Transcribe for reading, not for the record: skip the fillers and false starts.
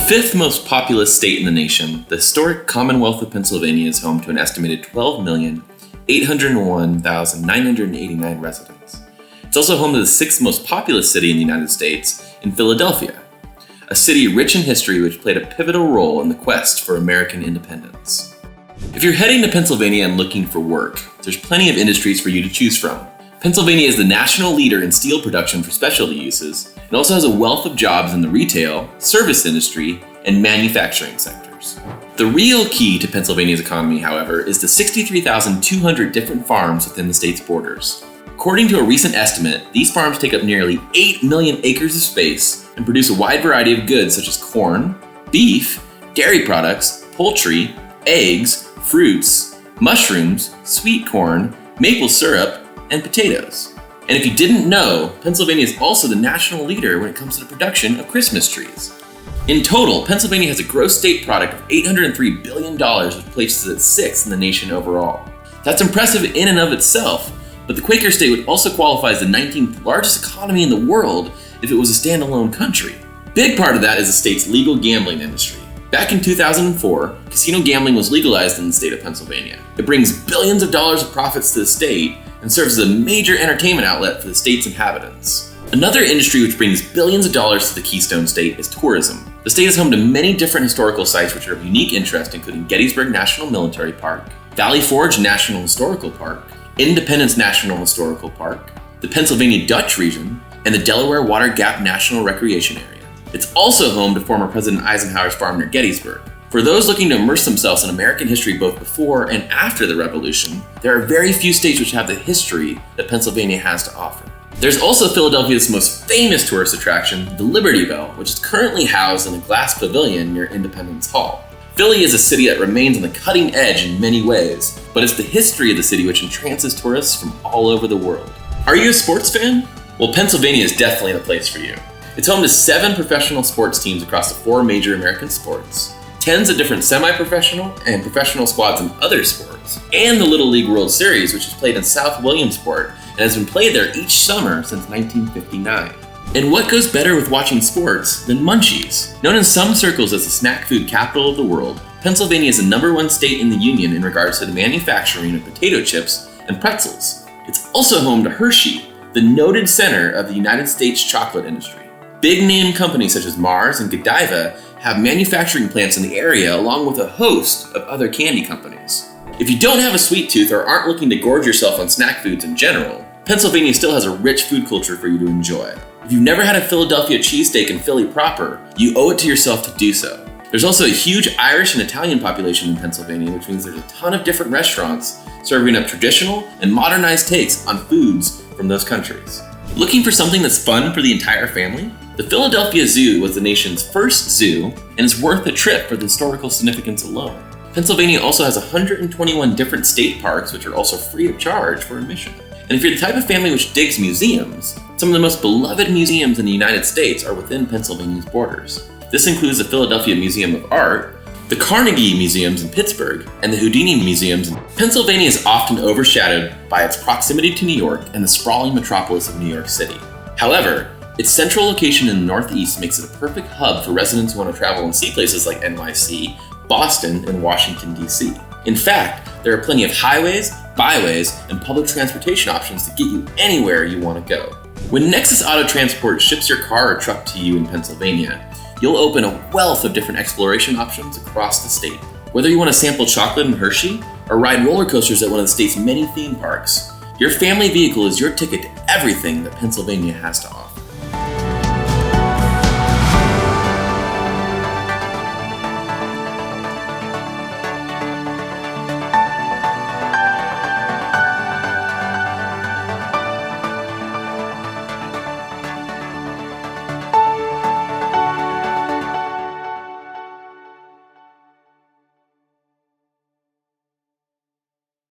fifth most populous state in the nation, the historic Commonwealth of Pennsylvania is home to an estimated 12,801,989 residents. It's also home to the sixth most populous city in the United States, in Philadelphia, a city rich in history which played a pivotal role in the quest for American independence. If you're heading to Pennsylvania and looking for work, there's plenty of industries for you to choose from. Pennsylvania is the national leader in steel production for specialty uses. It also has a wealth of jobs in the retail, service industry, and manufacturing sectors. The real key to Pennsylvania's economy, however, is the 63,200 different farms within the state's borders. According to a recent estimate, these farms take up nearly 8 million acres of space and produce a wide variety of goods such as corn, beef, dairy products, poultry, eggs, fruits, mushrooms, sweet corn, maple syrup, and potatoes. And if you didn't know, Pennsylvania is also the national leader when it comes to the production of Christmas trees. In total, Pennsylvania has a gross state product of $803 billion, which places it sixth in the nation overall. That's impressive in and of itself, but the Quaker State would also qualify as the 19th largest economy in the world if it was a standalone country. Big part of that is the state's legal gambling industry. Back in 2004, casino gambling was legalized in the state of Pennsylvania. It brings billions of dollars of profits to the state and serves as a major entertainment outlet for the state's inhabitants. Another industry which brings billions of dollars to the Keystone State is tourism. The state is home to many different historical sites which are of unique interest, including Gettysburg National Military Park, Valley Forge National Historical Park, Independence National Historical Park, the Pennsylvania Dutch region, and the Delaware Water Gap National Recreation Area. It's also home to former President Eisenhower's farm near Gettysburg. For those looking to immerse themselves in American history both before and after the Revolution, there are very few states which have the history that Pennsylvania has to offer. There's also Philadelphia's most famous tourist attraction, the Liberty Bell, which is currently housed in a glass pavilion near Independence Hall. Philly is a city that remains on the cutting edge in many ways, but it's the history of the city which entrances tourists from all over the world. Are you a sports fan? Well, Pennsylvania is definitely the place for you. It's home to 7 professional sports teams across the 4 major American sports, tens of different semi-professional and professional squads in other sports, and the Little League World Series, which is played in South Williamsport and has been played there each summer since 1959. And what goes better with watching sports than munchies? Known in some circles as the snack food capital of the world, Pennsylvania is the #1 state in the union in regards to the manufacturing of potato chips and pretzels. It's also home to Hershey, the noted center of the United States chocolate industry. Big-name companies such as Mars and Godiva have manufacturing plants in the area along with a host of other candy companies. If you don't have a sweet tooth or aren't looking to gorge yourself on snack foods in general, Pennsylvania still has a rich food culture for you to enjoy. If you've never had a Philadelphia cheesesteak in Philly proper, you owe it to yourself to do so. There's also a huge Irish and Italian population in Pennsylvania, which means there's a ton of different restaurants serving up traditional and modernized takes on foods from those countries. Looking for something that's fun for the entire family? The Philadelphia Zoo was the nation's first zoo and is worth a trip for the historical significance alone. Pennsylvania also has 121 different state parks which are also free of charge for admission. And if you're the type of family which digs museums, some of the most beloved museums in the United States are within Pennsylvania's borders. This includes the Philadelphia Museum of Art, the Carnegie Museums in Pittsburgh, and the Houdini Museums. Pennsylvania is often overshadowed by its proximity to New York and the sprawling metropolis of New York City. However, its central location in the Northeast makes it a perfect hub for residents who want to travel and see places like NYC, Boston, and Washington, D.C. In fact, there are plenty of highways, byways, and public transportation options to get you anywhere you want to go. When Nexus Auto Transport ships your car or truck to you in Pennsylvania, you'll open a wealth of different exploration options across the state. Whether you want to sample chocolate in Hershey or ride roller coasters at one of the state's many theme parks, your family vehicle is your ticket to everything that Pennsylvania has to offer.